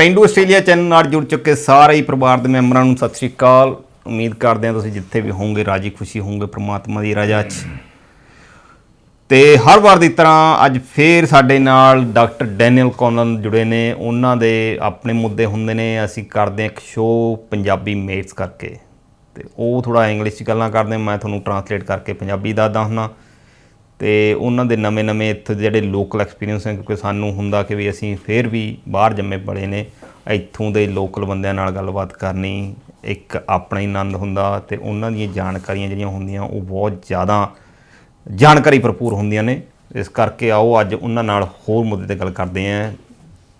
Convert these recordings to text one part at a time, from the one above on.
पेंडू Australia channel ਨਾਲ ਜੁੜ ਚੁੱਕੇ ਸਾਰੇ ਹੀ ਪਰਿਵਾਰ ਦੇ ਮੈਂਬਰਾਂ ਨੂੰ ਸਤਿ ਸ਼੍ਰੀ ਅਕਾਲ। ਉਮੀਦ ਕਰਦੇ ਹਾਂ ਤੁਸੀਂ ਜਿੱਥੇ ਵੀ ਹੋਵੋਗੇ ਰਾਜੀ ਖੁਸ਼ੀ ਹੋਵੋਗੇ ਪ੍ਰਮਾਤਮਾ ਦੀ ਰਜ਼ਾ 'ਚ। ਤੇ ਹਰ ਵਾਰ ਦੀ ਤਰ੍ਹਾਂ ਅੱਜ ਫੇਰ ਸਾਡੇ ਨਾਲ ਡਾਕਟਰ ਡੈਨੀਅਲ ਕੋਨਨ ਜੁੜੇ ਨੇ। ਉਹਨਾਂ ਦੇ ਆਪਣੇ ਮੁੱਦੇ ਹੁੰਦੇ ਨੇ। ਅਸੀਂ ਕਰਦੇ ਇੱਕ ਸ਼ੋਅ ਪੰਜਾਬੀ ਮੇਟਸ ਕਰਕੇ, ਤੇ ਉਹ ਥੋੜ੍ਹਾ ਇੰਗਲਿਸ਼ 'ਚ ਗੱਲਾਂ ਕਰਦੇ, ਮੈਂ ਤੁਹਾਨੂੰ ਟਰਾਂਸਲੇਟ ਕਰਕੇ ਪੰਜਾਬੀ ਦੱਸਦਾ ਹੁੰਦਾ। ਤੇ ਉਹਨਾਂ ਦੇ ਨਵੇਂ ਇੱਥੇ ਦੇ ਜਿਹੜੇ ਲੋਕਲ ਐਕਸਪੀਰੀਅੰਸ ਨੇ, ਕਿਉਂਕਿ ਸਾਨੂੰ ਹੁੰਦਾ ਕਿ ਵੀ ਅਸੀਂ ਫਿਰ ਵੀ ਬਾਹਰ ਜੰਮੇ ਪਲੇ ਨੇ, ਇੱਥੋਂ ਦੇ ਲੋਕਲ ਬੰਦਿਆਂ ਨਾਲ ਗੱਲਬਾਤ ਕਰਨੀ ਇੱਕ ਆਪਣਾ ਹੀ ਆਨੰਦ ਹੁੰਦਾ। ਅਤੇ ਉਹਨਾਂ ਦੀਆਂ ਜਾਣਕਾਰੀਆਂ ਜਿਹੜੀਆਂ ਹੁੰਦੀਆਂ ਉਹ ਬਹੁਤ ਜ਼ਿਆਦਾ ਜਾਣਕਾਰੀ ਭਰਪੂਰ ਹੁੰਦੀਆਂ ਨੇ। ਇਸ ਕਰਕੇ ਆਓ ਅੱਜ ਉਹਨਾਂ ਨਾਲ ਹੋਰ ਮੁੱਦੇ 'ਤੇ ਗੱਲ ਕਰਦੇ ਹਾਂ।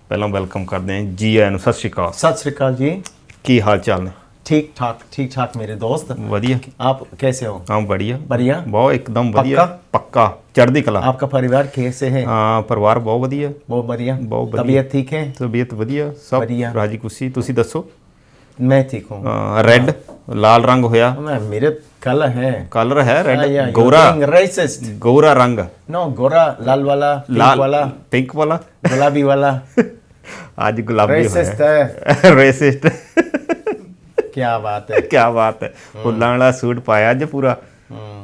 ਪਹਿਲਾਂ ਵੈਲਕਮ ਕਰਦੇ ਹਾਂ ਜੀ ਆਇਆਂ ਨੂੰ। ਸਤਿ ਸ਼੍ਰੀ ਅਕਾਲ। सत श्री अकाल जी। ਕੀ ਹਾਲ ਚਾਲ ਨੇ? ठीक ठाक मेरे दोस्त। ਵਧੀਆ। आप कैसे हो? ਹਾਂ बढ़िया बहुत एकदम ਵਧੀਆ पक्का चढ़दी कला। आपका परिवार कैसे है? हाँ परिवार बहुत ਵਧੀਆ। बहुत बढ़िया। बहुत तबीयत ठीक है? तबीयत ਵਧੀਆ सब बढ़िया। राजी खुशी। ਤੁਸੀਂ ਦੱਸੋ? मैं ठीक हूँ। ਰੈੱਡ ਲਾਲ ਰੰਗ ਹੋਇਆ। मेरे कलर है ਰੈੱਡ ਗੋਰਾ रेसिस्ट। ਗੋਰਾ ਰੰਗ। नो गोरा लाल वाला पिंक वाला गुलाबी वाला ਅੱਜ ਗੁਲਾਬੀ रेसिस्ट है। ਰੇਸਿਸਟ। क्या बात है। क्या बात है। ਫੁੱਲਾਂ ਵਾਲਾ ਸੂਟ ਪਾਇਆ ਅੱਜ ਪੂਰਾ,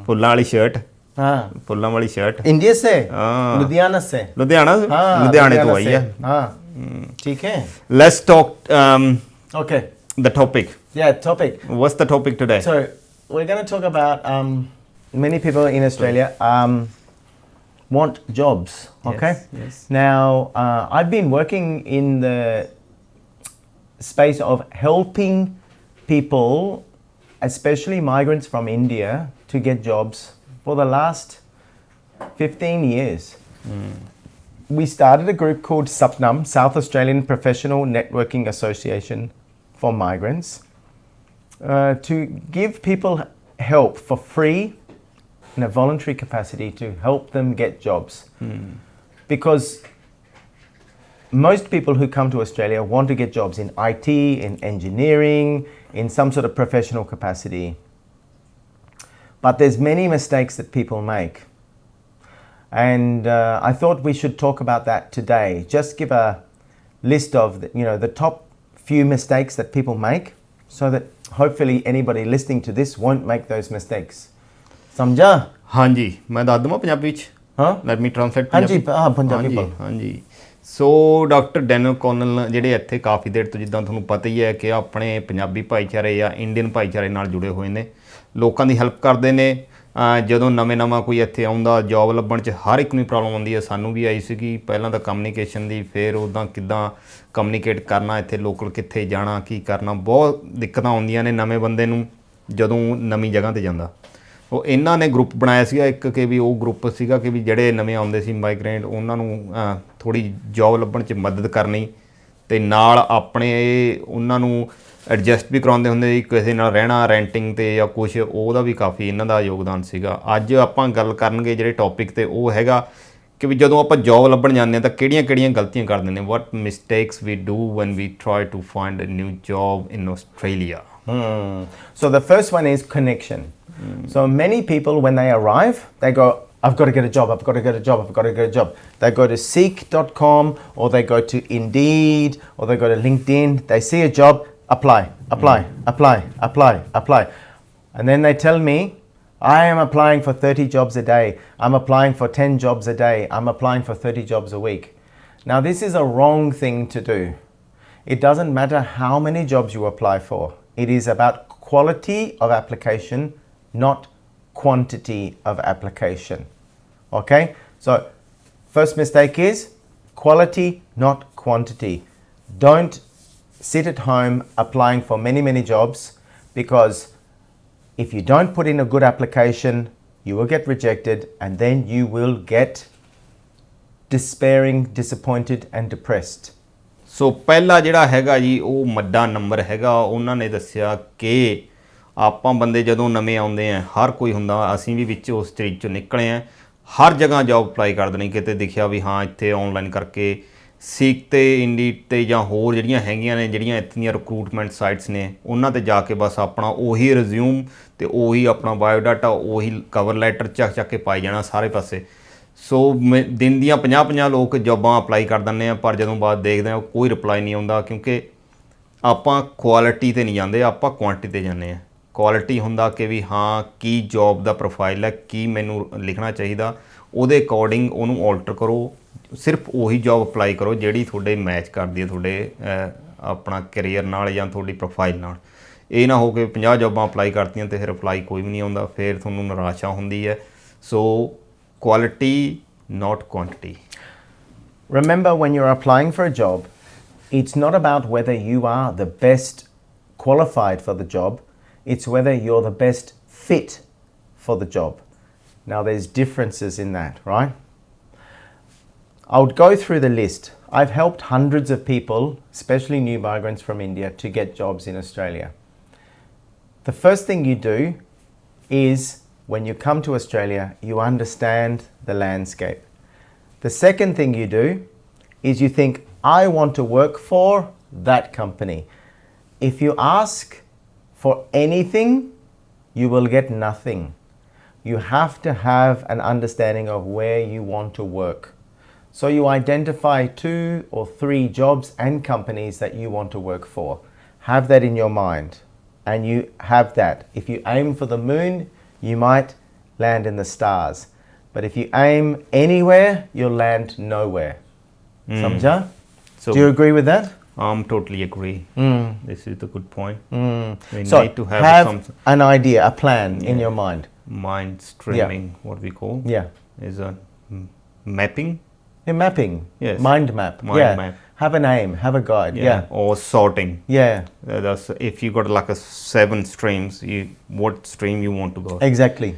ਫੁੱਲਾਂ ਵਾਲੀ ਸ਼ਰਟ। हाँ ਫੁੱਲਾਂ ਵਾਲੀ ਸ਼ਰਟ। इंडिया से? हाँ। लुधियाना से। लुधियाने तो आई है। हाँ ठीक है। Let's talk Okay. the topic. Yeah, topic. What's the topic today? So we're going to talk about many people in Australia want jobs. Okay. Yes. Now I've been working in the space of helping people, especially migrants from India, to get jobs for the last 15 years. We started a group called SAPNAM, South Australian Professional Networking Association for Migrants, to give people help for free in a voluntary capacity to help them get jobs. Because most people who come to Australia want to get jobs in IT, in engineering, in some sort of professional capacity. But there's many mistakes that people make. And I thought we should talk about that today. Just give a list of the top few mistakes that people make, so that hopefully anybody listening to this won't make those mistakes. समझा? हाँ जी, मैं ਦੱਸ ਦਵਾਂ ਪੰਜਾਬੀ 'ਚ। हाँ let me translate. हाँ जी, हाँ पंजाबी बोल। हाँ जी। ਸੋ ਡਾਕਟਰ ਡੈਨੀਅਲ ਕੋਨਨ ਜਿਹੜੇ ਇੱਥੇ ਕਾਫੀ ਦੇਰ ਤੋਂ, ਜਿੱਦਾਂ ਤੁਹਾਨੂੰ ਪਤਾ ਹੀ ਹੈ ਕਿ ਆਪਣੇ ਪੰਜਾਬੀ ਭਾਈਚਾਰੇ ਜਾਂ ਇੰਡੀਅਨ ਭਾਈਚਾਰੇ ਨਾਲ ਜੁੜੇ ਹੋਏ ਨੇ, ਲੋਕਾਂ ਦੀ ਹੈਲਪ ਕਰਦੇ ਨੇ। ਜਦੋਂ ਨਵਾਂ ਕੋਈ ਇੱਥੇ ਆਉਂਦਾ ਜੋਬ ਲੱਭਣ 'ਚ ਹਰ ਇੱਕ ਨੂੰ ਪ੍ਰੋਬਲਮ ਆਉਂਦੀ ਹੈ। ਸਾਨੂੰ ਵੀ ਆਈ ਸੀਗੀ ਪਹਿਲਾਂ ਤਾਂ ਕਮਿਊਨੀਕੇਸ਼ਨ ਦੀ, ਫਿਰ ਉੱਦਾਂ ਕਿੱਦਾਂ ਕਮਿਊਨੀਕੇਟ ਕਰਨਾ, ਇੱਥੇ ਲੋਕਲ ਕਿੱਥੇ ਜਾਣਾ, ਕੀ ਕਰਨਾ, ਬਹੁਤ ਦਿੱਕਤਾਂ ਆਉਂਦੀਆਂ ਨੇ ਨਵੇਂ ਬੰਦੇ ਨੂੰ ਜਦੋਂ ਨਵੀਂ ਜਗ੍ਹਾ 'ਤੇ ਜਾਂਦਾ। ਉਹ ਇਹਨਾਂ ਨੇ ਗਰੁੱਪ ਬਣਾਇਆ ਸੀਗਾ ਇੱਕ, ਕਿ ਵੀ ਉਹ ਗਰੁੱਪ ਸੀਗਾ ਕਿ ਵੀ ਜਿਹੜੇ ਨਵੇਂ ਆਉਂਦੇ ਸੀ ਮਾਈਗ੍ਰੈਂਟ, ਉਹਨਾਂ ਨੂੰ ਥੋੜ੍ਹੀ ਜੋਬ ਲੱਭਣ 'ਚ ਮਦਦ ਕਰਨੀ, ਅਤੇ ਨਾਲ ਆਪਣੇ ਉਹਨਾਂ ਨੂੰ ਐਡਜਸਟ ਵੀ ਕਰਾਉਂਦੇ ਹੁੰਦੇ ਸੀ ਕਿਸੇ ਨਾਲ ਰਹਿਣਾ ਰੈਂਟਿੰਗ 'ਤੇ ਜਾਂ ਕੁਛ, ਉਹਦਾ ਵੀ ਕਾਫੀ ਇਹਨਾਂ ਦਾ ਯੋਗਦਾਨ ਸੀਗਾ। ਅੱਜ ਆਪਾਂ ਗੱਲ ਕਰਨਗੇ ਜਿਹੜੇ ਟੌਪਿਕ 'ਤੇ, ਉਹ ਹੈਗਾ ਕਿ ਵੀ ਜਦੋਂ ਆਪਾਂ ਜੋਬ ਲੱਭਣ ਜਾਂਦੇ ਹਾਂ ਤਾਂ ਕਿਹੜੀਆਂ ਗਲਤੀਆਂ ਕਰਦੇ ਨੇ। What mistakes we do when we try to find a new job in Australia. So the first one is connection. So many people, when they arrive, they go, I've got to get a job, I've got to get a job, I've got to get a job. They go to Sikh.com, or they go to Indeed, or they go to LinkedIn. They see a job, apply. And then they tell me, I am applying for 30 jobs a day. I'm applying for 10 jobs a day. I'm applying for 30 jobs a week. Now, this is a wrong thing to do. It doesn't matter how many jobs you apply for. It is about quality of application, not quantity of application. Okay? So, first mistake is quality, not quantity. Don't sit at home applying for many jobs, because if you don't put in a good application, you will get rejected, and then you will get despairing, disappointed and depressed. ਸੋ ਪਹਿਲਾ ਜਿਹੜਾ ਹੈਗਾ ਜੀ ਉਹ ਮੱਡਾ number ਹੈਗਾ। ਉਹਨਾਂ ਨੇ ਦੱਸਿਆ ਕਿ ਆਪਾਂ ਬੰਦੇ ਜਦੋਂ ਨਵੇਂ ਆਉਂਦੇ ਆ, ਹਰ ਕੋਈ ਹੁੰਦਾ, ਅਸੀਂ ਵੀ ਵਿੱਚ ਉਸ ਸਟੇਜ 'ਚੋਂ ਨਿਕਲੇ ਆ, ਹਰ ਜਗ੍ਹਾ ਜੋਬ ਅਪਲਾਈ ਕਰ ਦੇਣੀ। ਕਿਤੇ ਦਿਖਿਆ ਵੀ ਹਾਂ ਇੱਥੇ ਔਨਲਾਈਨ ਕਰਕੇ ਸੀਕ 'ਤੇ ਇੰਡੀਡ 'ਤੇ ਜਾਂ ਹੋਰ ਜਿਹੜੀਆਂ ਹੈਗੀਆਂ ਨੇ, ਜਿਹੜੀਆਂ ਇੱਥੇ ਦੀਆਂ ਰਿਕਰੂਟਮੈਂਟ ਸਾਈਟਸ ਨੇ, ਉਹਨਾਂ 'ਤੇ ਜਾ ਕੇ ਬਸ ਆਪਣਾ ਉਹੀ ਰਿਜ਼ਿਊਮ ਅਤੇ ਉਹੀ ਆਪਣਾ ਬਾਇਓਡਾਟਾ, ਉਹੀ ਕਵਰ ਲੈਟਰ ਚੱਕ ਕੇ ਪਾਈ ਜਾਣਾ ਸਾਰੇ ਪਾਸੇ। ਸੋ ਦਿਨ ਦੀਆਂ 50 ਲੋਕ ਜੋਬਾਂ ਅਪਲਾਈ ਕਰ ਦਿੰਦੇ ਆ, ਪਰ ਜਦੋਂ ਬਾਅਦ ਦੇਖਦੇ ਆ ਕੋਈ ਰਿਪਲਾਈ ਨਹੀਂ ਆਉਂਦਾ, ਕਿਉਂਕਿ ਆਪਾਂ ਕੁਆਲਿਟੀ 'ਤੇ ਨਹੀਂ ਜਾਂਦੇ, ਆਪਾਂ ਕੁਆਂਟਿਟੀ 'ਤੇ ਜਾਂਦੇ ਆ। ਕੁਆਲਿਟੀ ਹੁੰਦਾ ਕਿ ਵੀ ਹਾਂ ਕੀ ਜੋਬ ਦਾ ਪ੍ਰੋਫਾਈਲ ਹੈ, ਕੀ ਮੈਨੂੰ ਲਿਖਣਾ ਚਾਹੀਦਾ, ਉਹਦੇ ਅਕੋਰਡਿੰਗ ਉਹਨੂੰ ਆਲਟਰ ਕਰੋ। ਸਿਰਫ ਉਹੀ ਜੋਬ ਅਪਲਾਈ ਕਰੋ ਜਿਹੜੀ ਤੁਹਾਡੇ ਮੈਚ ਕਰਦੀ ਹੈ ਤੁਹਾਡੇ ਆਪਣਾ ਕੈਰੀਅਰ ਨਾਲ ਜਾਂ ਤੁਹਾਡੀ ਪ੍ਰੋਫਾਈਲ ਨਾਲ। ਇਹ ਨਾ ਹੋ ਕੇ 50 ਜੋਬਾਂ ਅਪਲਾਈ ਕਰਤੀਆਂ ਅਤੇ ਫਿਰ ਰਿਪਲਾਈ ਕੋਈ ਵੀ ਨਹੀਂ ਆਉਂਦਾ, ਫਿਰ ਤੁਹਾਨੂੰ ਨਿਰਾਸ਼ਾ ਹੁੰਦੀ ਹੈ। ਸੋ quality, not quantity. Remember, when you're applying for a job, it's not about whether you are the best qualified for the job, it's whether you're the best fit for the job. Now, there's differences in that, right? I would go through the list. I've helped hundreds of people, especially new migrants from India, to get jobs in Australia. The first thing you do is, when you come to Australia, you understand the landscape. The second thing you do is you think, I want to work for that company. If you ask for anything, you will get nothing. You have to have an understanding of where you want to work. So you identify 2 or 3 jobs and companies that you want to work for. Have that in your mind, and you have that. If you aim for the moon, you might land in the stars. But if you aim anywhere, you'll land nowhere. Samjha? So do you agree with that? Totally agree. This is the good point. We So need to have some an idea, a plan in your mind. mind streaming, what we call. Yeah. Is a mapping. Mapping. Yes. Mind map. Mind map. Have an aim, have a guide. Yeah. Or sorting. Yeah. That's if you got like a 7 streams, what stream you want to go. Exactly.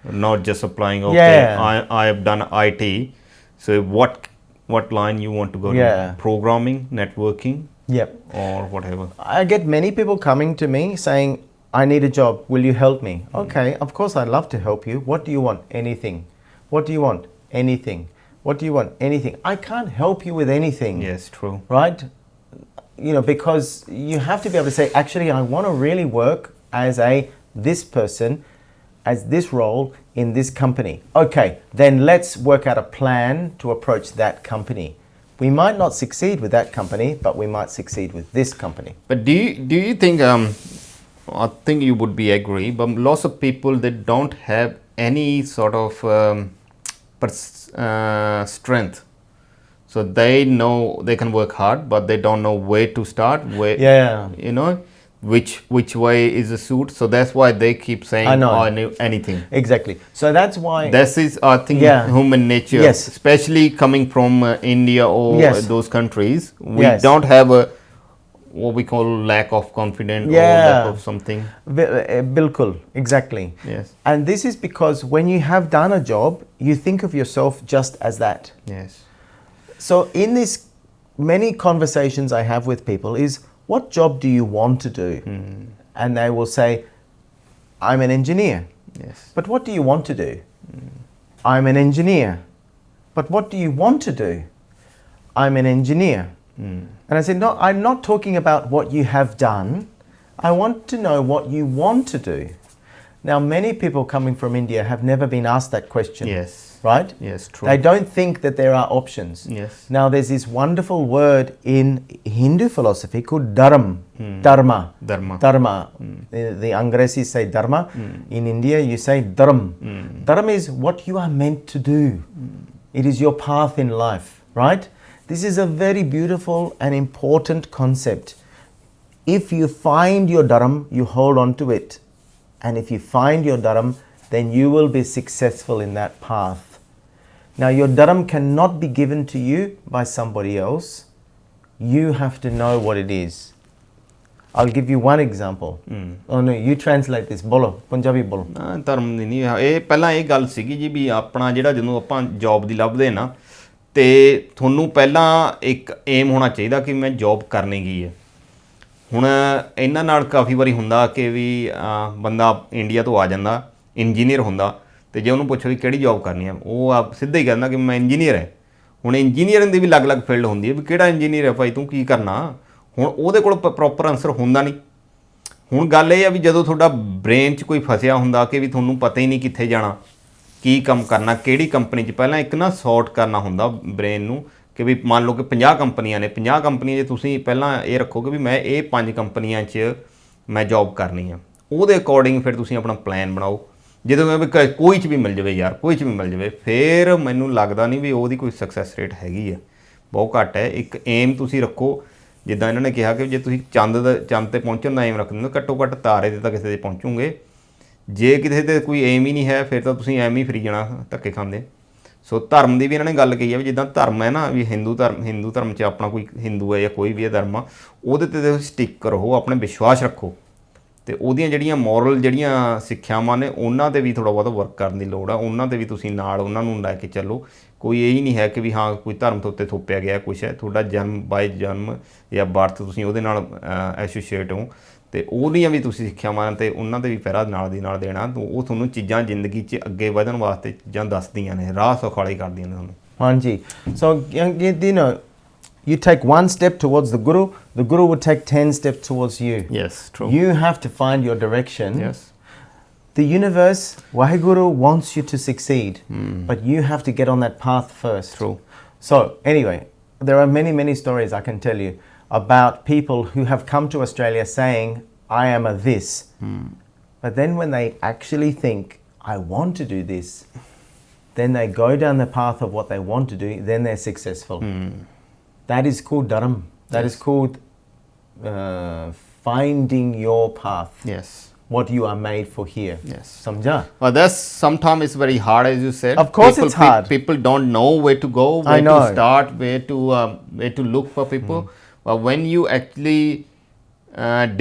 Not just applying, okay, I have done IT, so what line you want to go to? Programming, networking, Yep. or whatever. I get many people coming to me saying, I need a job, will you help me? Okay, of course I'd love to help you. What do you want? Anything. What do you want? Anything. What do you want? Anything. I can't help you with anything. Yes, true. Right? You know, because you have to be able to say, actually, I want to really work as this person, as this role in this company. Okay, then let's work out a plan to approach that company. We might not succeed with that company, but we might succeed with this company. But do you think, I think you would be agree, but lots of people that don't have any sort of strength. So they know they can work hard, but they don't know where to start, you know, which way is the suit. So that's why they keep saying, I know anything. Exactly. So that's why. This is, I think, human nature. Yes. Especially coming from India or those countries. We don't have what we call lack of confidence or lack of something. Bilkul, exactly. Yes. And this is because when you have done a job, you think of yourself just as that. Yes. So in this, many conversations I have with people is, what job do you want to do? And they will say, I'm an engineer. Yes. But what do you want to do? I'm an engineer. But what do you want to do? I'm an engineer. And I said, no, I'm not talking about what you have done. I want to know what you want to do. Now, many people coming from India have never been asked that question. Yes. Right? Yes, true. They don't think that there are options. Yes. Now, there's this wonderful word in Hindu philosophy called dharma. Dharma. The Angresis say dharma. In India, you say dharma. Dharma is what you are meant to do. It is your path in life, right? This is a very beautiful and important concept. If you find your dharma, you hold on to it. And if you find your dharma, then you will be successful in that path. Now, your dharma cannot be given to you by somebody else. You have to know what it is. I'll give you one example. Oh no, you translate this. Bolo, Punjabi bolo. ਧਰਮ ਦੀ ਨਹੀਂ ਇਹ ਪਹਿਲਾਂ ਇਹ ਗੱਲ ਸੀਗੀ ਜੀ ਵੀ ਆਪਣਾ ਜਿਹੜਾ ਜਦੋਂ ਆਪਾਂ ਜੌਬ ਦੀ ਲੱਭਦੇ ਨਾ ਤੇ ਤੁਹਾਨੂੰ ਪਹਿਲਾਂ ਇੱਕ ਏਮ ਹੋਣਾ ਚਾਹੀਦਾ ਕਿ ਮੈਂ ਜੌਬ ਕਰਨੀ ਕੀ ਹੈ। ਹੁਣ ਇਹਨਾਂ ਨਾਲ ਕਾਫੀ ਵਾਰੀ ਹੁੰਦਾ ਕਿ ਵੀ ਬੰਦਾ ਇੰਡੀਆ ਤੋਂ ਆ ਜਾਂਦਾ ਇੰਜੀਨੀਅਰ ਹੁੰਦਾ ਤੇ ਜੇ ਉਹਨੂੰ ਪੁੱਛੋ ਵੀ ਕਿਹੜੀ ਜੌਬ ਕਰਨੀ ਆ ਉਹ ਆਪ ਸਿੱਧਾ ਹੀ ਕਹਿੰਦਾ ਕਿ ਮੈਂ ਇੰਜੀਨੀਅਰ ਹੈ। ਹੁਣ ਇੰਜੀਨੀਅਰਿੰਗ ਦੀ ਵੀ ਅਲੱਗ-ਅਲੱਗ ਫੀਲਡ ਹੁੰਦੀ ਹੈ ਵੀ ਕਿਹੜਾ ਇੰਜੀਨੀਅਰ ਹੈ ਭਾਈ ਤੂੰ ਕੀ ਕਰਨਾ। ਹੁਣ ਉਹਦੇ ਕੋਲ ਪ੍ਰੋਪਰ ਆਨਸਰ ਹੁੰਦਾ ਨਹੀਂ। ਹੁਣ ਗੱਲ ਇਹ ਆ ਵੀ ਜਦੋਂ ਤੁਹਾਡਾ ਬ੍ਰੇਨ 'ਚ ਕੋਈ ਫਸਿਆ ਹੁੰਦਾ ਕਿ ਵੀ ਤੁਹਾਨੂੰ ਪਤਾ ਹੀ ਨਹੀਂ ਕਿੱਥੇ ਜਾਣਾ ਕੀ ਕੰਮ ਕਰਨਾ, ਕਿਹੜੀ ਕੰਪਨੀ 'ਚ। ਪਹਿਲਾਂ ਇੱਕ ਨਾ ਸੌਰਟ ਕਰਨਾ ਹੁੰਦਾ ਬ੍ਰੇਨ ਨੂੰ ਕਿ ਵੀ ਮੰਨ ਲਓ ਕਿ 50 ਕੰਪਨੀਆਂ ਨੇ, 50 ਕੰਪਨੀਆਂ 'ਚ ਤੁਸੀਂ ਪਹਿਲਾਂ ਇਹ ਰੱਖੋਗੇ ਵੀ ਮੈਂ ਇਹ 5 ਕੰਪਨੀਆਂ 'ਚ ਮੈਂ ਜੌਬ ਕਰਨੀ ਆ। ਉਹਦੇ ਅਕੋਰਡਿੰਗ ਫਿਰ ਤੁਸੀਂ ਆਪਣਾ ਪਲਾਨ ਬਣਾਓ। ਜਦੋਂ ਵੀ ਕੋਈ 'ਚ ਵੀ ਮਿਲ ਜਾਵੇ ਯਾਰ, ਕੋਈ 'ਚ ਵੀ ਮਿਲ ਜਾਵੇ, ਫਿਰ ਮੈਨੂੰ ਲੱਗਦਾ ਨਹੀਂ ਵੀ ਉਹਦੀ ਕੋਈ ਸਕਸੈਸ ਰੇਟ ਹੈਗੀ ਆ, ਬਹੁਤ ਘੱਟ ਹੈ। ਇੱਕ ਏਮ ਤੁਸੀਂ ਰੱਖੋ, ਜਿੱਦਾਂ ਇਹਨਾਂ ਨੇ ਕਿਹਾ ਕਿ ਜੇ ਤੁਸੀਂ ਚੰਦ ਤੇ ਪਹੁੰਚਣ ਦਾ ਏਮ ਰੱਖਦੇ ਹੋ, ਘੱਟੋ ਘੱਟ ਤਾਰੇ 'ਤੇ ਤਾਂ ਕਿਸੇ 'ਤੇ ਪਹੁੰਚੋਗੇ। ਜੇ ਕਿਸੇ 'ਤੇ ਕੋਈ ਏਮ ਹੀ ਨਹੀਂ ਹੈ, ਫਿਰ ਤਾਂ ਤੁਸੀਂ ਐਵੇਂ ਹੀ ਫਰੀ ਜਾਣਾ ਧੱਕੇ ਖਾਂਦੇ। ਸੋ ਧਰਮ ਦੀ ਵੀ ਇਹਨਾਂ ਨੇ ਗੱਲ ਕਹੀ ਹੈ ਵੀ ਜਿੱਦਾਂ ਧਰਮ ਹੈ ਨਾ, ਵੀ ਹਿੰਦੂ ਧਰਮ 'ਚ ਆਪਣਾ ਕੋਈ ਹਿੰਦੂ ਹੈ ਜਾਂ ਕੋਈ ਵੀ ਹੈ ਧਰਮ ਆ, ਉਹਦੇ 'ਤੇ ਤੁਸੀਂ ਸਟਿਕ ਰਹੋ, ਆਪਣੇ ਵਿਸ਼ਵਾਸ ਰੱਖੋ, ਅਤੇ ਉਹਦੀਆਂ ਜਿਹੜੀਆਂ ਮੋਰਲ ਜਿਹੜੀਆਂ ਸਿੱਖਿਆਵਾਂ ਨੇ ਉਹਨਾਂ 'ਤੇ ਵੀ ਥੋੜ੍ਹਾ ਬਹੁਤ ਵਰਕ ਕਰਨ ਦੀ ਲੋੜ ਆ। ਉਹਨਾਂ 'ਤੇ ਵੀ ਤੁਸੀਂ ਨਾਲ ਉਹਨਾਂ ਨੂੰ ਲੈ ਕੇ ਚੱਲੋ। ਕੋਈ ਇਹ ਹੀ ਨਹੀਂ ਹੈ ਕਿ ਵੀ ਹਾਂ ਕੋਈ ਧਰਮ ਤੋਂ ਉੱਤੇ ਥੋਪਿਆ ਗਿਆ ਕੁਛ ਹੈ। ਤੁਹਾਡਾ ਜਨਮ ਬਾਏ ਜਨਮ ਜਾਂ ਬਰਥ ਤੁਸੀਂ ਉਹਦੇ ਨਾਲ ਐਸੋਸੀਏਟ ਹੋ, ਅਤੇ ਉਹਦੀਆਂ ਵੀ ਤੁਸੀਂ ਸਿੱਖਿਆਵਾਂ ਅਤੇ ਉਹਨਾਂ 'ਤੇ ਵੀ ਪਹਿਰਾ ਨਾਲ ਦੀ ਨਾਲ ਦੇਣਾ। ਉਹ ਤੁਹਾਨੂੰ ਚੀਜ਼ਾਂ ਜ਼ਿੰਦਗੀ 'ਚ ਅੱਗੇ ਵਧਣ ਵਾਸਤੇ ਚੀਜ਼ਾਂ ਦੱਸਦੀਆਂ ਨੇ, ਰਾਹ ਸੁਖਾਲੇ ਕਰਦੀਆਂ ਨੇ ਤੁਹਾਨੂੰ। ਹਾਂਜੀ, ਸੋ you know, you take one step towards the guru would take 10 steps towards you. Yes, true. You have to find your direction. Yes. The universe, Waheguru wants you to succeed, but you have to get on that path first. True. So anyway, there are many stories I can tell you about people who have come to Australia saying, I am a this. But then when they actually think, I want to do this, then they go down the path of what they want to do, then they're successful. That is called dharam. That is called finding your path. Yes. What you are made for here. Yes. Samjha? Well, that's sometimes it's very hard, as you said. Of course it's hard. People don't know where to go, where to start, where to look for people. But when you actually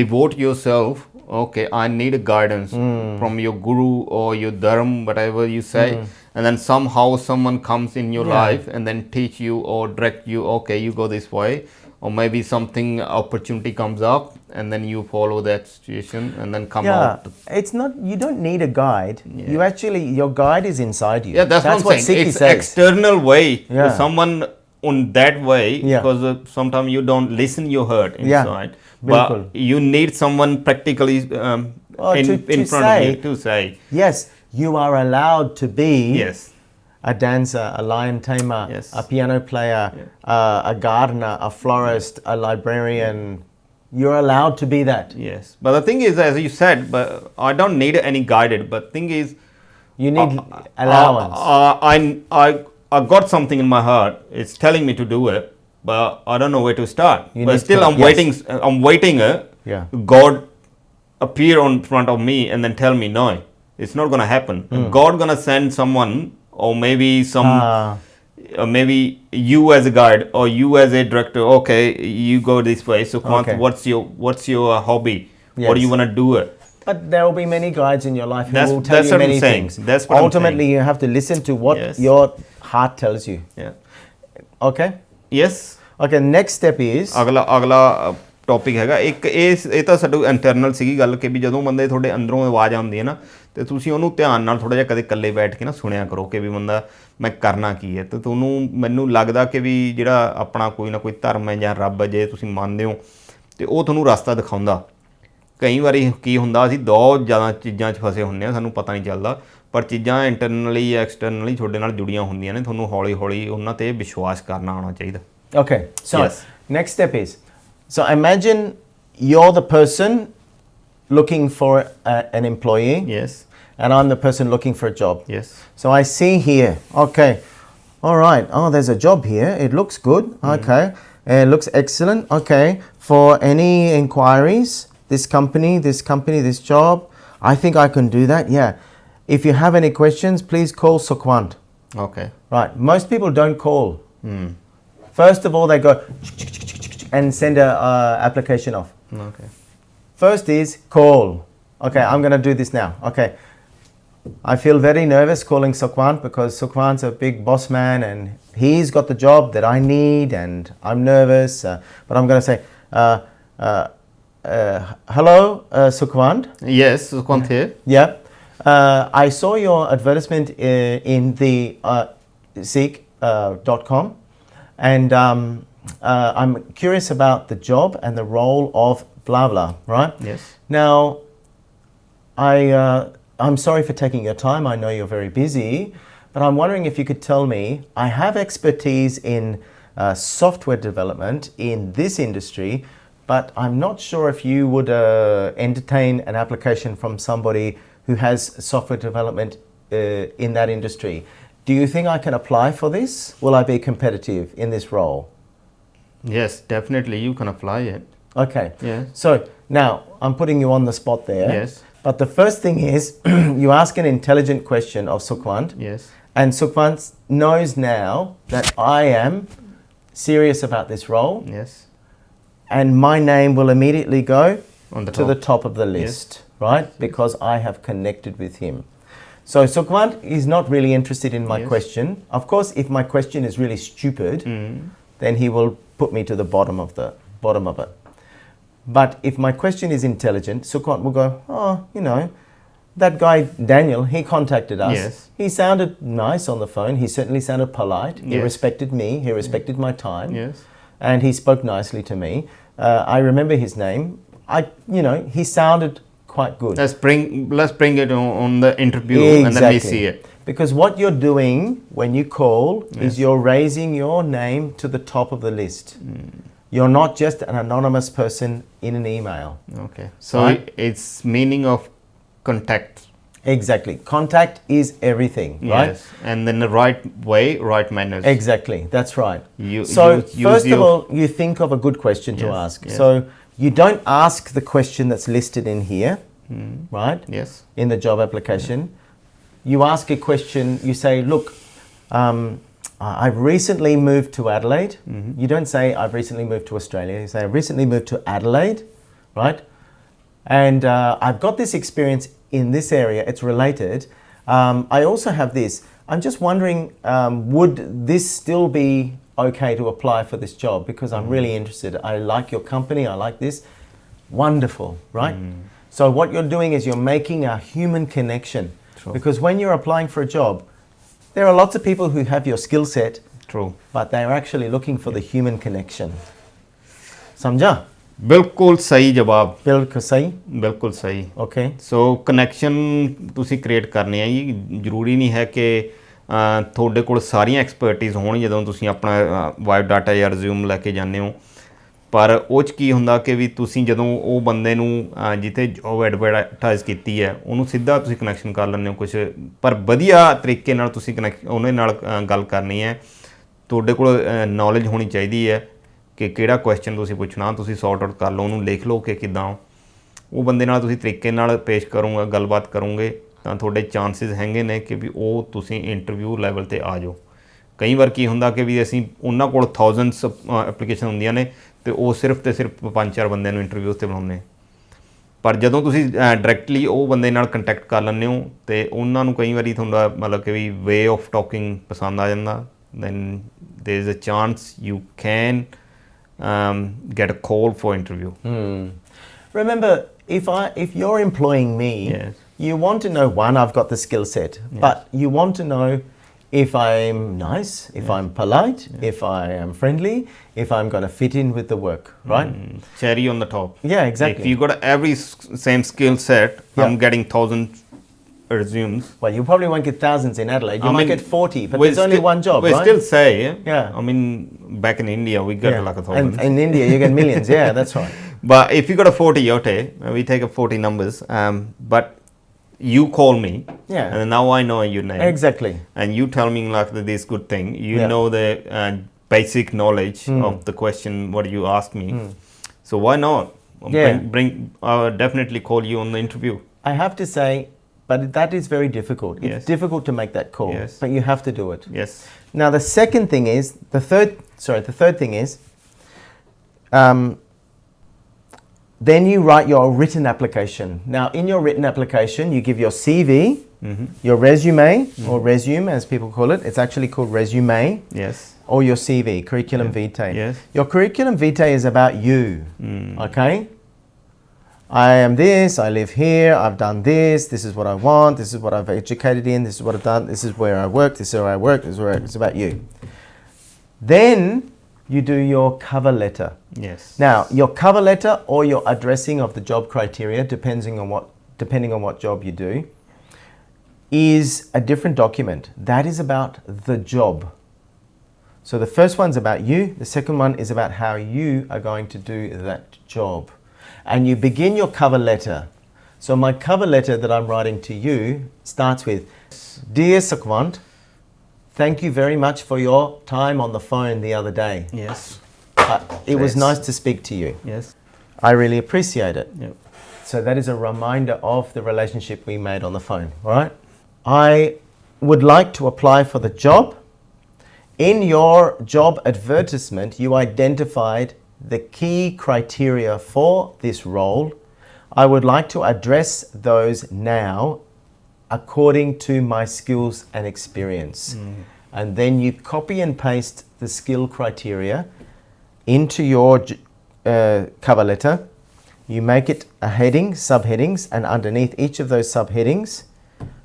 devote yourself, okay, I need a guidance from your guru or your dharma, whatever you say, and then somehow someone comes in your life and then teach you or direct you, okay, you go this way, or maybe something opportunity comes up and then you follow that situation and then come out. It's not, you don't need a guide. You actually, your guide is inside you. Yeah, that's what I'm saying. It's says. External way to someone on that way, because sometimes you don't listen your heart inside. But you need someone practically in front of you to say. Yes, you are allowed to be. Yes. A dancer, a lion tamer, a piano player, a gardener, a florist, a librarian. You're allowed to be that. Yes. But the thing is, as you said, but I don't need any guided. But the thing is, you need allowance. I got something in my heart. It's telling me to do it, but I don't know where to start. But still, I'm waiting. I'm waiting. God appear in front of me and then tell me no, it's not gonna happen. God gonna send someone. Or maybe maybe you as a guide or you as a director. Okay, you go this way. So, what's your hobby? What do you want to do? But there will be many guides in your life who will tell you many things. That's what ultimately you have to listen to what your heart tells you. Yeah. Okay. Yes. Okay. Next step is ਅਗਲਾ topic ਹੈਗਾ ਇੱਕ ਇਹ ਤਾਂ ਸਾਡੀ internal ਸੀਗੀ ਗੱਲ ਕਿ ਵੀ ਜਦੋਂ ਬੰਦੇ ਤੁਹਾਡੇ ਅੰਦਰੋਂ ਆਵਾਜ਼ ਆਉਂਦੀ ਹੈ ਨਾ, ਅਤੇ ਤੁਸੀਂ ਉਹਨੂੰ ਧਿਆਨ ਨਾਲ ਥੋੜ੍ਹਾ ਜਿਹਾ ਕਦੇ ਇਕੱਲੇ ਬੈਠ ਕੇ ਨਾ ਸੁਣਿਆ ਕਰੋ ਕਿ ਵੀ ਬੰਦਾ ਮੈਂ ਕਰਨਾ ਕੀ ਹੈ। ਅਤੇ ਤੁਹਾਨੂੰ ਮੈਨੂੰ ਲੱਗਦਾ ਕਿ ਵੀ ਜਿਹੜਾ ਆਪਣਾ ਕੋਈ ਨਾ ਕੋਈ ਧਰਮ ਹੈ ਜਾਂ ਰੱਬ ਹੈ, ਜੇ ਤੁਸੀਂ ਮੰਨਦੇ ਹੋ ਅਤੇ ਉਹ ਤੁਹਾਨੂੰ ਰਸਤਾ ਦਿਖਾਉਂਦਾ। ਕਈ ਵਾਰੀ ਕੀ ਹੁੰਦਾ, ਅਸੀਂ ਬਹੁਤ ਜ਼ਿਆਦਾ ਚੀਜ਼ਾਂ 'ਚ ਫਸੇ ਹੁੰਦੇ ਹਾਂ, ਸਾਨੂੰ ਪਤਾ ਨਹੀਂ ਚੱਲਦਾ, ਪਰ ਚੀਜ਼ਾਂ ਇੰਟਰਨਲੀ ਜਾਂ ਐਕਸਟਰਨਲੀ ਤੁਹਾਡੇ ਨਾਲ ਜੁੜੀਆਂ ਹੁੰਦੀਆਂ ਨੇ। ਤੁਹਾਨੂੰ ਹੌਲੀ ਹੌਲੀ ਉਹਨਾਂ 'ਤੇ ਵਿਸ਼ਵਾਸ ਕਰਨਾ ਆਉਣਾ ਚਾਹੀਦਾ। Okay, so next step is, so imagine you're the person looking for an employee. Yes. And I'm the person looking for a job. Yes. So I see here, okay, all right, oh, there's a job here. It looks good. Okay. It looks excellent. Okay. For any inquiries, this company, this job, I think I can do that. Yeah. If you have any questions, please call Sukhwant. Okay. Right. Most people don't call. First of all, they go and send a application off. Okay. First is call. Okay, I'm going to do this now. Okay. I feel very nervous calling Sukhwant because Sukhwant's a big boss man and he's got the job that I need and I'm nervous. But I'm going to say, hello, Sukhwant. Yes, Sukhwant here. Yeah. I saw your advertisement in the Sikh.com and I'm curious about the job and the role of blah blah, right? Yes. Now, I'm sorry for taking your time. I know you're very busy, but I'm wondering if you could tell me, I have expertise in software development in this industry, but I'm not sure if you would entertain an application from somebody who has software development in that industry. Do you think I can apply for this? Will I be competitive in this role? Yes, definitely you can apply it. Okay. Yeah. So now I'm putting you on the spot there. Yes. But the first thing is you ask an intelligent question of Sukhwant. Yes. And Sukhwant knows now that I am serious about this role. Yes. And my name will immediately go On the to top. the top of the list, right? Because I have connected with him. So Sukhwant is not really interested in my Yes. question. Of course, if my question is really stupid, then he will put me to the bottom of it. But if my question is intelligent, Sukhwant will go, oh, you know, that guy Daniel, he contacted us. Yes. He sounded nice on the phone. He certainly sounded polite. He Yes. respected me. He respected my time. Yes. And he spoke nicely to me. I remember his name. He sounded quite good. Let's bring it on the interview and then we see it. Because what you're doing when you call Yes. is you're raising your name to the top of the list. You're not just an anonymous person in an email. Okay. So Right. it's meaning of contact. Exactly. Contact is everything, right? Yes. And then the right way, right manners. Exactly. That's right. You First of your- all, you think of a good question to Yes, ask. yes. So you don't ask the question that's listed in here, right? Yes. In the job application. You ask a question, you say, look, I've recently moved to Adelaide. You don't say, I've recently moved to Australia. You say, I've recently moved to Adelaide, right? And I've got this experience in this area. It's related. I also have this. I'm just wondering, would this still be okay to apply for this job? Because I'm really interested. I like your company. I like this. Wonderful, right? So what you're doing is you're making a human connection. True. Because when you're applying for a job, there are lots of people who have your skill set, True. but they're actually looking for the human connection. समझा? ਬਿਲਕੁਲ ਸਹੀ ਜਵਾਬ बिल्कुल सही. ਬਿਲਕੁਲ ਸਹੀ Okay. ਸੋ connection ਤੁਸੀਂ create ਕਰਨੇ ਆ ਜੀ ਜ਼ਰੂਰੀ ਨਹੀਂ ਹੈ ਕਿ ਤੁਹਾਡੇ ਕੋਲ ਸਾਰੀਆਂ ਐਕਸਪਰਟਿਜ਼ ਹੋਣ ਜਦੋਂ ਤੁਸੀਂ ਆਪਣਾ ਵਾਈਬ ਡਾਟਾ ਜਾਂ ਰਿਜ਼ਿਊਮ ਲੈ ਕੇ ਜਾਂਦੇ ਹੋ ਪਰ ਉਹ 'ਚ ਕੀ ਹੁੰਦਾ ਕਿ ਵੀ ਤੁਸੀਂ ਜਦੋਂ ਉਹ ਬੰਦੇ ਨੂੰ ਜਿੱਥੇ ਜੋਬ ਐਡਵਰਟਾਈਜ਼ ਕੀਤੀ ਹੈ ਉਹਨੂੰ ਸਿੱਧਾ ਤੁਸੀਂ ਕਨੈਕਸ਼ਨ ਕਰ ਲੈਂਦੇ ਹੋ ਕੁਛ ਪਰ ਵਧੀਆ ਤਰੀਕੇ ਨਾਲ ਤੁਸੀਂ ਉਹਦੇ ਨਾਲ ਗੱਲ ਕਰਨੀ ਹੈ ਤੁਹਾਡੇ ਕੋਲ ਨੌਲੇਜ ਹੋਣੀ ਚਾਹੀਦੀ ਹੈ ਕਿ ਕਿਹੜਾ ਕੁਐਸਚਨ ਤੁਸੀਂ ਪੁੱਛਣਾ ਤੁਸੀਂ ਸੌਰਟ ਆਊਟ ਕਰ ਲਓ ਉਹਨੂੰ ਲਿਖ ਲਓ ਕਿ ਕਿੱਦਾਂ ਉਹ ਬੰਦੇ ਨਾਲ ਤੁਸੀਂ ਤਰੀਕੇ ਨਾਲ ਪੇਸ਼ ਕਰੋਗੇ ਗੱਲਬਾਤ ਕਰੋਗੇ ਤਾਂ ਤੁਹਾਡੇ ਚਾਂਸਿਸ ਹੈਗੇ ਨੇ ਕਿ ਵੀ ਉਹ ਤੁਸੀਂ ਇੰਟਰਵਿਊ ਲੈਵਲ 'ਤੇ ਆ ਜਾਓ ਕਈ ਵਾਰ ਕੀ ਹੁੰਦਾ ਕਿ ਵੀ ਅਸੀਂ ਉਹਨਾਂ ਕੋਲ ਥਾਊਜ਼ੈਂਡਸ ਐਪਲੀਕੇਸ਼ਨ ਹੁੰਦੀਆਂ ਨੇ ਅਤੇ ਉਹ ਸਿਰਫ ਅਤੇ ਸਿਰਫ 5-4 ਬੰਦਿਆਂ ਨੂੰ ਇੰਟਰਵਿਊ 'ਤੇ ਬਣਾਉਂਦੇ ਪਰ ਜਦੋਂ ਤੁਸੀਂ ਡਾਇਰੈਕਟਲੀ ਉਹ ਬੰਦੇ ਨਾਲ ਕੰਟੈਕਟ ਕਰ ਲੈਂਦੇ ਹੋ ਅਤੇ ਉਹਨਾਂ ਨੂੰ ਕਈ ਵਾਰੀ ਤੁਹਾਡਾ ਮਤਲਬ ਕਿ ਵੀ ਵੇ ਆਫ ਟਾਕਿੰਗ ਪਸੰਦ ਆ ਜਾਂਦਾ then there is a chance you can get a call for interview. Remember, if you're employing me, Yes. you want to know, one, I've got the skill set, but you want to know if I'm nice, if I'm polite, if I am friendly, if I'm going to fit in with the work, right? Cherry on the top. Yeah, exactly. If you got every same skill set, I'm getting 1,000 resumes. Well, you probably won't get thousands in Adelaide. You might get 40, but we there's only one job, we right? still say, Yeah. I mean, back in India, we get like 1,000. And in India, you get millions. Yeah, that's right. But if you got a 40, okay, we take a 40 numbers. But you call me, Yeah. and now I know your name. Exactly. And you tell me like this good thing. You Yeah. know the basic knowledge of the question what you asked me. So why not? Yeah. Definitely call you on the interview. I have to say, but that is very difficult. It's Yes. difficult to make that call, Yes. but you have to do it. Yes. Now the second thing is the third thing is then you write your written application. Now in your written application you give your CV, your resume or resume as people call it. It's actually called resume. Yes. Or your CV, curriculum vitae. Yes. Your curriculum vitae is about you. Okay? I am this, I live here, I've done this is what I want, this is what I've educated in, this is what I've done, this is where I work, this is where I work, this is where it's about you. Then you do your cover letter. Yes. Now, your cover letter or your addressing of the job criteria, depending on what job you do, is a different document. That is about the job. So the first one's about you. The second one is about how you are going to do that job. And you begin your cover letter. So my cover letter that I'm writing to you starts with, Dear Sukhwant, thank you very much for your time on the phone the other day. Yes. It was Yes. nice to speak to you. Yes. I really appreciate it. Yep. So that is a reminder of the relationship we made on the phone, all right? I would like to apply for the job. In your job advertisement, you identified the key criteria for this role. I would like to address those now according to my skills and experience. And then you copy and paste the skill criteria into your cover letter. You make it a heading, subheadings, and underneath each of those subheadings,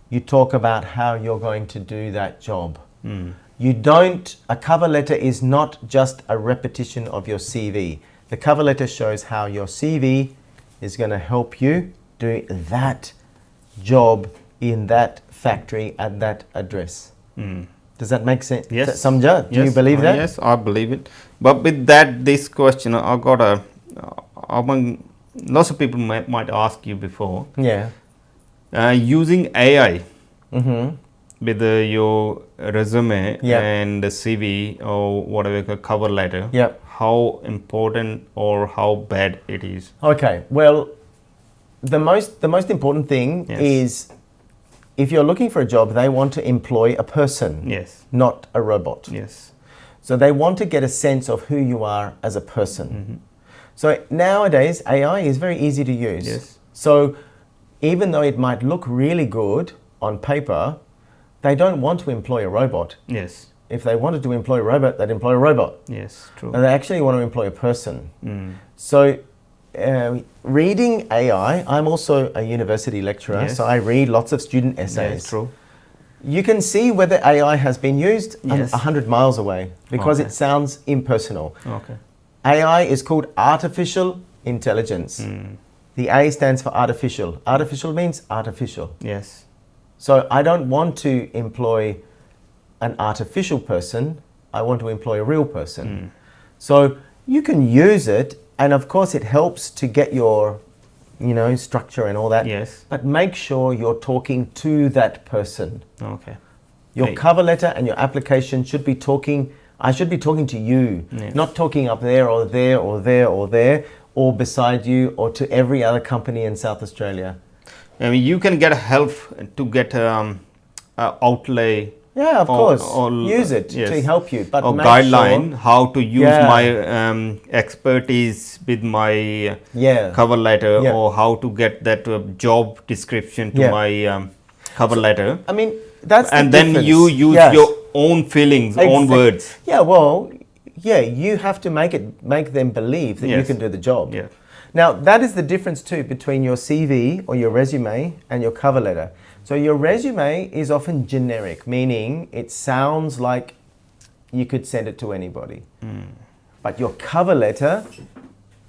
you talk about how you're going to do that job. A cover letter is not just a repetition of your CV. The cover letter shows how your CV is going to help you do that job in that factory at that address. Does that make sense? Yes. Samjha? Do you Yes. believe that? Yes, I believe it. But with that, this question, I got among lots of people might ask you before, Yeah. Using AI Mm-hmm. with your resume Yeah. and the CV or whatever cover letter, Yeah. how important or how bad it is? Okay. Well, the most important thing Yes. is if you're looking for a job, they want to employ a person, Yes. not a robot. Yes. So they want to get a sense of who you are as a person. So nowadays, AI is very easy to use. Yes. So even though it might look really good on paper, they don't want to employ a robot. Yes. If they wanted to employ a robot, they'd employ a robot. Yes. True. And they actually want to employ a person. So reading AI, I'm also a university lecturer, Yes. so I read lots of student essays. Yes. True. You can see whether AI has been used Yes. 100 miles away because Okay. it sounds impersonal. Okay. AI is called artificial intelligence. The A stands for artificial. Artificial means artificial. Yes. So I don't want to employ an artificial person. I want to employ a real person. So you can use it, and of course it helps to get your, structure and all that. Yes. But make sure you're talking to that person. Okay. Your Right. cover letter and your application should be talking. I should be talking to you, Yes. not talking up there or there or there or there or beside you or to every other company in South Australia. I mean, you can get help to get outlay. Yeah, of or- course. or- Use it yes. to help you. But or make guideline sure, how to use Yeah. my expertise with my yeah, cover letter, Yeah. or how to get that job description to Yeah. my cover letter, I mean, that's the and then difference. you use Yes. your own feelings, own Exact- words. Yeah, well, yeah, you have to make them believe that you Yes. can do the job. Yeah. Now, that is the difference too between your CV or your resume and your cover letter. So your resume is often generic, meaning it sounds like you could send it to anybody. But your cover letter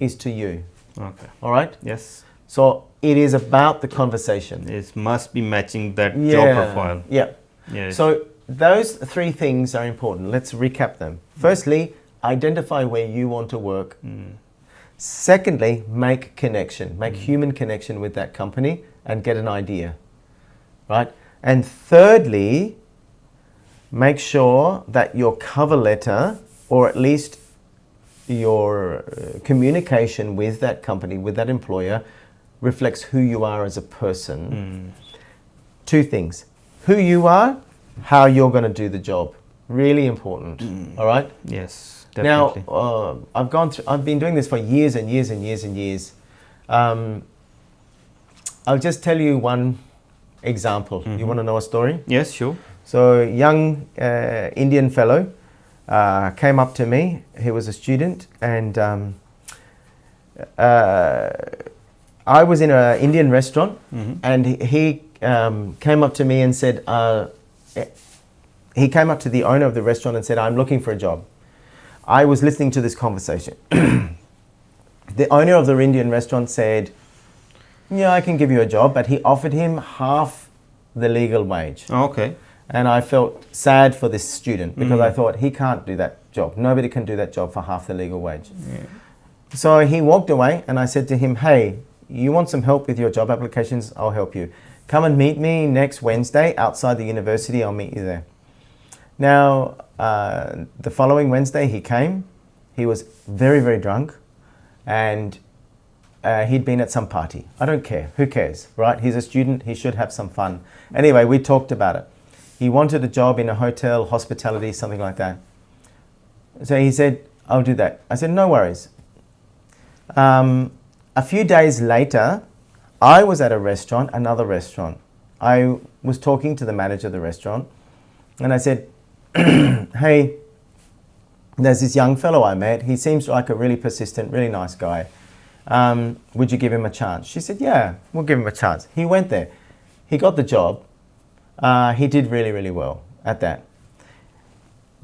is to you, Okay. all right? Yes. So it is about the conversation. It must be matching that job profile. Yeah. Yes. So those three things are important. Let's recap them. Firstly, identify where you want to work. Secondly, make connection. Make human connection with that company and get an idea. Right? And thirdly, make sure that your cover letter, or at least your communication with that company, with that employer, reflects who you are as a person. Two things. Who you are, how you're going to do the job. Really important. All right? Yes, definitely. Now, I've been doing this for years and years and years and years. I'll just tell you one example. You want to know a story? Yes, sure. So, a young Indian fellow came up to me. He was a student, and I was in an Indian restaurant, and he came up to me and said, he came up to the owner of the restaurant and said, I'm looking for a job. I was listening to this conversation. The owner of the Indian restaurant said, yeah, I can give you a job, but he offered him half the legal wage. Okay. And I felt sad for this student because I thought he can't do that job. Nobody can do that job for half the legal wage. Yeah. So he walked away and I said to him, hey, you want some help with your job applications? I'll help you. Come and meet me next Wednesday outside the university. I'll meet you there. Now, the following Wednesday he came. He was very, very drunk and he'd been at some party. I don't care. Who cares, right? He's a student. He should have some fun. Anyway, we talked about it. He wanted a job in a hotel, hospitality, something like that. So he said, I'll do that. I said, no worries. A few days later, I was at a restaurant, another restaurant. I was talking to the manager of the restaurant and I said, hey, there's this young fellow I met. He seems like a really persistent, really nice guy. Would you give him a chance? She said, yeah, we'll give him a chance. He went there. He got the job. He did really, really well at that.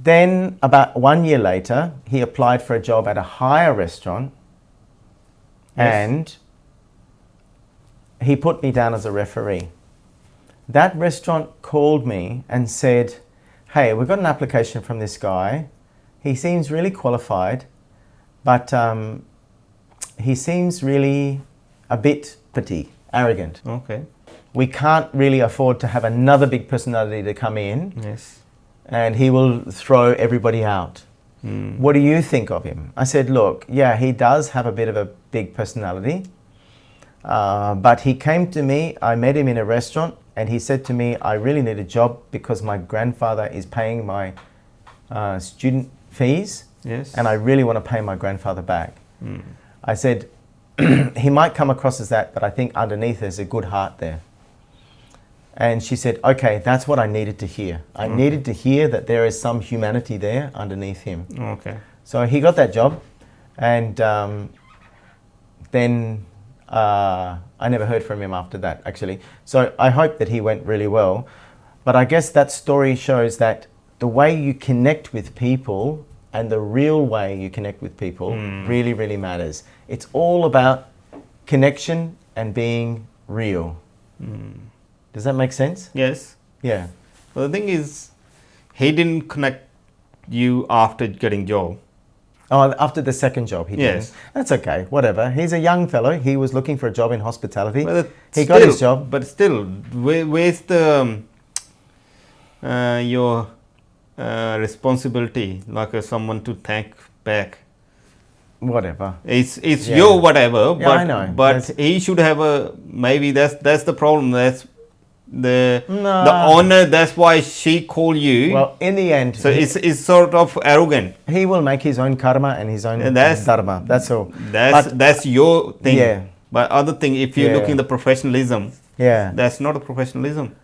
Then about 1 year later, he applied for a job at a higher restaurant. Yes. And he put me down as a referee. That restaurant called me and said, hey, we've got an application from this guy. He seems really qualified, but he seems really a bit petite, arrogant. Okay. We can't really afford to have another big personality to come in. Yes. And he will throw everybody out. What do you think of him? I said, look, yeah, he does have a bit of a big personality. But he came to me, I met him in a restaurant, and he said to me, I really need a job because my grandfather is paying my student fees. Yes. And I really want to pay my grandfather back. I said, he might come across as that, but I think underneath there's a good heart there. And she said, okay, that's what I needed to hear. I needed to hear that there is some humanity there underneath him. Okay. So he got that job, and then I never heard from him after that, actually. So I hope that he went really well. But I guess that story shows that the way you connect with people and the real way you connect with people really, really matters. It's all about connection and being real. Does that make sense? Yes. Yeah. Well, the thing is, he didn't connect you after getting job. Oh, after the second job, he didn't. Yes. That's okay. Whatever. He's a young fellow. He was looking for a job in hospitality. Well, he got his job. But still, where's the your responsibility, like someone to thank back? Whatever. It's your whatever. Yeah, but I know. But he should have a, maybe that's the problem. That's the honor. That's why she called you. Well, in the end, So it's sort of arrogant. he will make his own karma and his own And that's- dharma. That's all. That's your thing. Yeah. But other thing, if you're Yeah. looking the professionalism, Yeah. that's not a professionalism.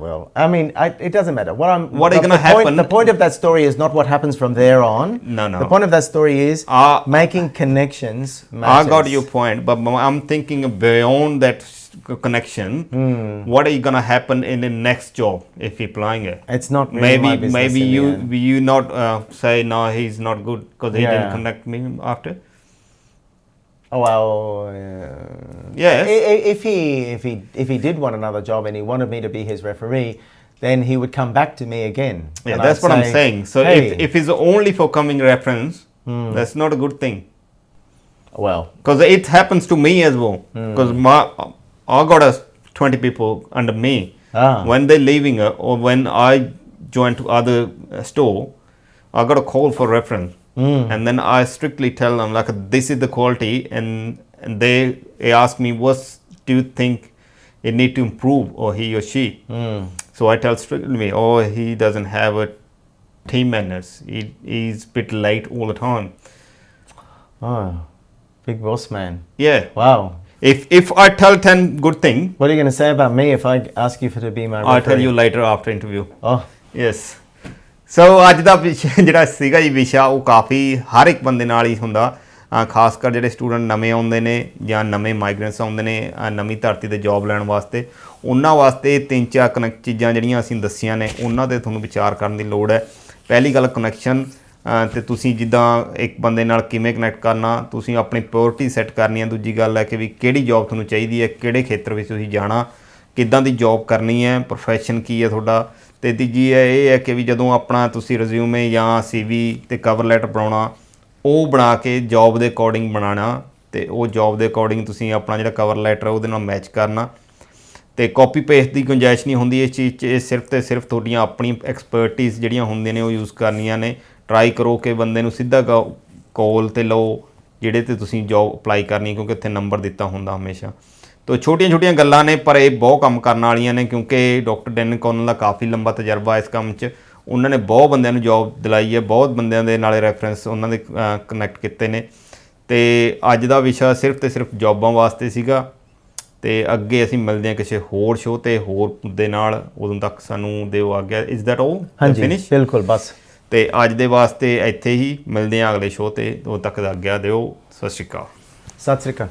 Well, I mean, it doesn't matter. What is gonna happen- The point of that story is not what happens from there on. No. The point of that story is making connections matters. I got your point, but I'm thinking beyond that connection. What is gonna happen in the next job if you're applying it? It's not really my business. Maybe in the end. you not say no, he's not good because he didn't Yeah. connect me after. Oh, well, Yes. if he did want another job and he wanted me to be his referee, then he would come back to me again. Yeah, and that's I'd what I'm say, saying. So hey, if it's only for coming reference, that's not a good thing. well, Because it happens to me as well. Because I got 20 people under me. When they're leaving or when I join to other store, I got a call for reference. And then I strictly tell them like this is the quality, and they ask me what do you think it need to improve, or he or she. So I tell strictly, oh, he doesn't have a team manners. He's a bit late all the time. Oh, big boss man. Yeah. Wow. If I tell 10 good thing, What are you going to say about me if I ask you to be my referee? I'll tell you later after interview. Oh, yes so ਅੱਜ ਦਾ ਵਿਸ਼ਾ ਜਿਹੜਾ ਸੀਗਾ ਜੀ ਵਿਸ਼ਾ ਉਹ ਕਾਫੀ ਹਰ ਇੱਕ ਬੰਦੇ ਨਾਲ ਹੀ ਹੁੰਦਾ ਖਾਸ ਕਰ ਜਿਹੜੇ ਸਟੂਡੈਂਟ ਨਵੇਂ ਆਉਂਦੇ ਨੇ ਜਾਂ ਨਵੇਂ ਮਾਈਗ੍ਰੈਂਟਸ ਆਉਂਦੇ ਨੇ ਨਵੀਂ ਧਰਤੀ 'ਤੇ ਜੋਬ ਲੈਣ ਵਾਸਤੇ ਉਹਨਾਂ ਵਾਸਤੇ 3-4 ਚੀਜ਼ਾਂ ਜਿਹੜੀਆਂ ਅਸੀਂ ਦੱਸੀਆਂ ਨੇ ਉਹਨਾਂ 'ਤੇ ਤੁਹਾਨੂੰ ਵਿਚਾਰ ਕਰਨ ਦੀ ਲੋੜ ਹੈ। ਪਹਿਲੀ ਗੱਲ ਕਨੈਕਸ਼ਨ ਅਤੇ ਤੁਸੀਂ ਜਿੱਦਾਂ ਇੱਕ ਬੰਦੇ ਨਾਲ ਕਿਵੇਂ ਕਨੈਕਟ ਕਰਨਾ, ਤੁਸੀਂ ਆਪਣੀ ਪ੍ਰਾਇਓਰਟੀ ਸੈੱਟ ਕਰਨੀ ਹੈ। ਦੂਜੀ ਗੱਲ ਹੈ ਕਿ ਵੀ ਕਿਹੜੀ ਜੋਬ ਤੁਹਾਨੂੰ ਚਾਹੀਦੀ ਹੈ, ਕਿਹੜੇ ਖੇਤਰ ਵਿੱਚ ਤੁਸੀਂ ਜਾਣਾ, ਕਿੱਦਾਂ ਦੀ ਜੌਬ ਕਰਨੀ ਹੈ, ਪ੍ਰੋਫੈਸ਼ਨ ਕੀ ਹੈ ਤੁਹਾਡਾ। ਅਤੇ ਤੀਜੀ ਇਹ ਹੈ ਕਿ ਵੀ ਜਦੋਂ ਆਪਣਾ ਤੁਸੀਂ ਰਿਜ਼ਿਊਮੇ ਜਾਂ CV ਅਤੇ ਕਵਰ ਲੈਟਰ ਬਣਾਉਣਾ, ਉਹ ਬਣਾ ਕੇ ਜੌਬ ਦੇ ਅਕੋਰਡਿੰਗ ਬਣਾਉਣਾ, ਅਤੇ ਉਹ ਜੌਬ ਦੇ ਅਕੋਰਡਿੰਗ ਤੁਸੀਂ ਆਪਣਾ ਜਿਹੜਾ ਕਵਰ ਲੈਟਰ ਉਹਦੇ ਨਾਲ ਮੈਚ ਕਰਨਾ। ਅਤੇ ਕਾਪੀ ਪੇਸਟ ਦੀ ਗੁੰਜਾਇਸ਼ ਨਹੀਂ ਹੁੰਦੀ ਇਸ ਚੀਜ਼ 'ਚ। ਇਹ ਸਿਰਫ ਅਤੇ ਸਿਰਫ ਤੁਹਾਡੀਆਂ ਆਪਣੀ ਐਕਸਪਰਟਿਜ਼ ਜਿਹੜੀਆਂ ਹੁੰਦੀਆਂ ਨੇ ਉਹ ਯੂਜ਼ ਕਰਨੀਆਂ ਨੇ। ਟਰਾਈ ਕਰੋ ਕਿ ਬੰਦੇ ਨੂੰ ਸਿੱਧਾ ਕਾਲ 'ਤੇ ਲਓ ਜਿਹੜੇ 'ਤੇ ਤੁਸੀਂ ਜੋਬ ਅਪਲਾਈ ਕਰਨੀ, ਕਿਉਂਕਿ ਉੱਥੇ ਨੰਬਰ ਦਿੱਤਾ ਹੁੰਦਾ ਹਮੇਸ਼ਾ। ਤੋ ਛੋਟੀਆਂ ਛੋਟੀਆਂ ਗੱਲਾਂ ਨੇ ਪਰ ਇਹ ਬਹੁਤ ਕੰਮ ਕਰਨ ਵਾਲੀਆਂ ਨੇ, ਕਿਉਂਕਿ ਡਾਕਟਰ ਡੈਨਨ ਕੋਨਲ ਦਾ ਕਾਫੀ ਲੰਬਾ ਤਜਰਬਾ ਇਸ ਕੰਮ 'ਚ। ਉਹਨਾਂ ਨੇ ਬਹੁਤ ਬੰਦਿਆਂ ਨੂੰ ਜੋਬ ਦਿਲਾਈ ਹੈ, ਬਹੁਤ ਬੰਦਿਆਂ ਦੇ ਨਾਲ ਰੈਫਰੈਂਸ ਉਹਨਾਂ ਦੇ ਕਨੈਕਟ ਕੀਤੇ ਨੇ। ਅਤੇ ਅੱਜ ਦਾ ਵਿਸ਼ਾ ਸਿਰਫ ਅਤੇ ਸਿਰਫ ਜੋਬਾਂ ਵਾਸਤੇ ਸੀਗਾ। ਅਤੇ ਅੱਗੇ ਅਸੀਂ ਮਿਲਦੇ ਹਾਂ ਕਿਸੇ ਹੋਰ ਸ਼ੋਅ 'ਤੇ ਹੋਰ ਮੁੱਦੇ ਨਾਲ। ਉਦੋਂ ਤੱਕ ਸਾਨੂੰ ਦਿਓ ਆ ਗਿਆ। ਇਜ਼ ਦੈਟ ਆਲ? ਹਾਂਜੀ ਫਿਨਿਸ਼? ਬਿਲਕੁਲ ਬਸ। ਅਤੇ ਅੱਜ ਦੇ ਵਾਸਤੇ ਇੱਥੇ ਹੀ ਮਿਲਦੇ ਹਾਂ ਅਗਲੇ ਸ਼ੋਅ 'ਤੇ। ਉਦੋਂ ਤੱਕ ਦਾ ਆਗਿਆ ਦਿਓ। ਸਤਿ ਸ਼੍ਰੀ ਅਕਾਲ। ਸਤਿ ਸ਼੍ਰੀ ਅਕਾਲ।